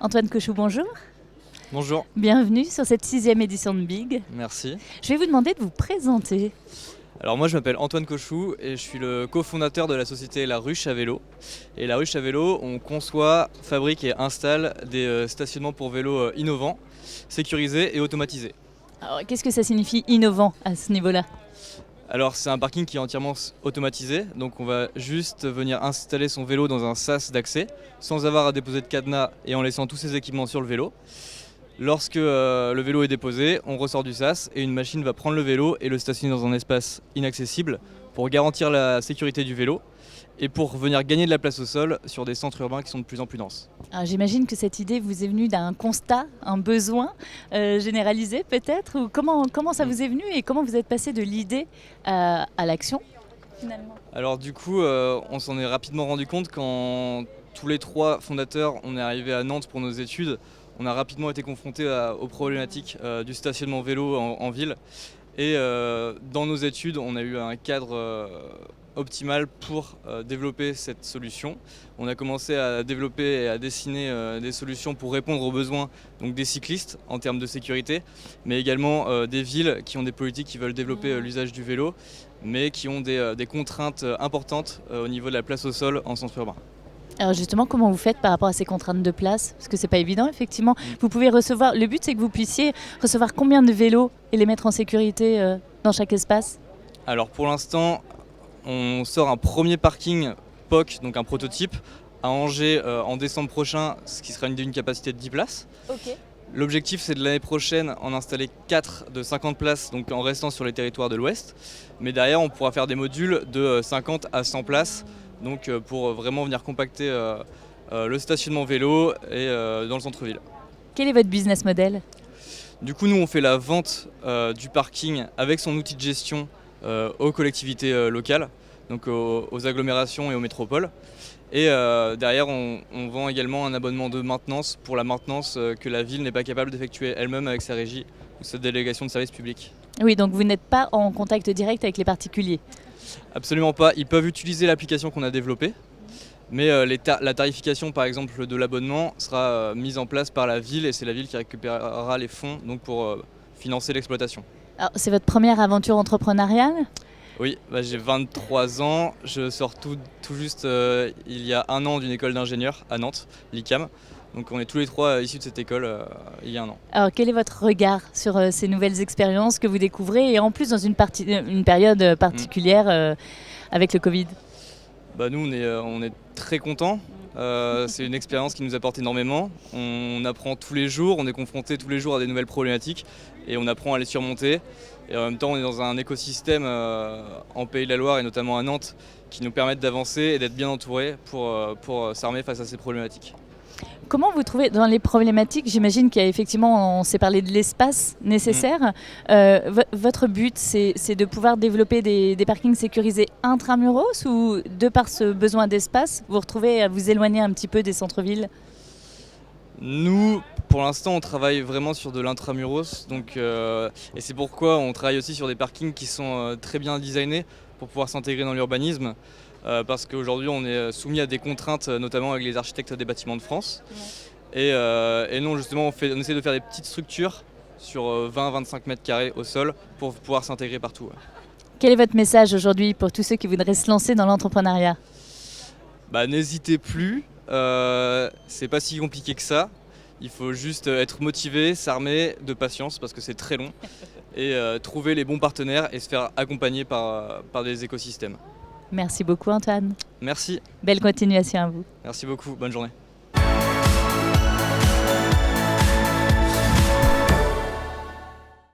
Antoine Cochou, bonjour. Bonjour, Bienvenue sur cette 6e édition de Big. merci. Je vais vous demander de vous présenter. Alors moi je m'appelle Antoine Cochou et je suis le cofondateur de la société La Ruche à Vélo. Et La Ruche à Vélo, on conçoit, fabrique et installe des stationnements pour vélos innovants, sécurisés et automatisés. Alors, qu'est-ce que ça signifie innovant à ce niveau-là? Alors c'est un parking qui est entièrement automatisé, donc on va juste venir installer son vélo dans un sas d'accès, sans avoir à déposer de cadenas et en laissant tous ses équipements sur le vélo. Lorsque le vélo est déposé, on ressort du sas et une machine va prendre le vélo et le stationner dans un espace inaccessible pour garantir la sécurité du vélo et pour venir gagner de la place au sol sur des centres urbains qui sont de plus en plus denses. Alors, j'imagine que cette idée vous est venue d'un constat, un besoin généralisé peut-être, ou comment ça vous est venu et comment vous êtes passé de l'idée à l'action finalement? Alors du coup, on s'en est rapidement rendu compte quand tous les trois fondateurs, on est arrivés à Nantes pour nos études. On a rapidement été confrontés aux problématiques du stationnement vélo en ville. Et dans nos études, on a eu un cadre optimal pour développer cette solution. On a commencé à développer et à dessiner des solutions pour répondre aux besoins donc des cyclistes en termes de sécurité, mais également des villes qui ont des politiques qui veulent développer l'usage du vélo, mais qui ont des contraintes importantes au niveau de la place au sol en sens urbain. Alors justement, comment vous faites par rapport à ces contraintes de place? Parce que c'est pas évident, effectivement. Vous pouvez recevoir. Le but, c'est que vous puissiez recevoir combien de vélos et les mettre en sécurité dans chaque espace? Alors pour l'instant, on sort un premier parking POC, donc un prototype, à Angers en décembre prochain, ce qui sera d'une capacité de 10 places. Ok. L'objectif, c'est de l'année prochaine en installer 4 de 50 places, donc en restant sur les territoires de l'Ouest. Mais derrière, on pourra faire des modules de 50 à 100 places, donc pour vraiment venir compacter le stationnement vélo et dans le centre-ville. Quel est votre business model? Du coup, nous, on fait la vente du parking avec son outil de gestion aux collectivités locales, donc aux agglomérations et aux métropoles. Et derrière, on vend également un abonnement de maintenance pour la maintenance que la ville n'est pas capable d'effectuer elle-même avec sa régie ou sa délégation de service public. Oui, donc vous n'êtes pas en contact direct avec les particuliers. Absolument pas. Ils peuvent utiliser l'application qu'on a développée, mais la tarification, par exemple, de l'abonnement sera mise en place par la ville et c'est la ville qui récupérera les fonds donc, pour financer l'exploitation. Alors, c'est votre première aventure entrepreneuriale? Oui, j'ai 23 ans, je sors tout juste il y a un an d'une école d'ingénieur à Nantes, l'ICAM. Donc on est tous les trois issus de cette école il y a un an. Alors, quel est votre regard sur ces nouvelles expériences que vous découvrez et en plus dans une période particulière avec le Covid? Nous, on est très contents. C'est une expérience qui nous apporte énormément. On apprend tous les jours, on est confronté tous les jours à des nouvelles problématiques et on apprend à les surmonter. Et en même temps, on est dans un écosystème en Pays de la Loire et notamment à Nantes qui nous permettent d'avancer et d'être bien entourés pour s'armer face à ces problématiques. Comment vous trouvez dans les problématiques? J'imagine qu'il y a effectivement, on s'est parlé de l'espace nécessaire. Votre but, c'est de pouvoir développer des parkings sécurisés intramuros ou de par ce besoin d'espace, vous retrouvez à vous éloigner un petit peu des centres-villes? Nous, pour l'instant, on travaille vraiment sur de l'intramuros, et c'est pourquoi on travaille aussi sur des parkings qui sont très bien designés pour pouvoir s'intégrer dans l'urbanisme, parce qu'aujourd'hui on est soumis à des contraintes, notamment avec les architectes des bâtiments de France. Ouais. Et non, justement, on essaie de faire des petites structures sur 20-25 mètres carrés au sol pour pouvoir s'intégrer partout. Ouais. Quel est votre message aujourd'hui pour tous ceux qui voudraient se lancer dans l'entrepreneuriat? N'hésitez plus, c'est pas si compliqué que ça. Il faut juste être motivé, s'armer de patience parce que c'est très long et trouver les bons partenaires et se faire accompagner par des écosystèmes. Merci beaucoup Antoine. Merci. Belle continuation à vous. Merci beaucoup, bonne journée.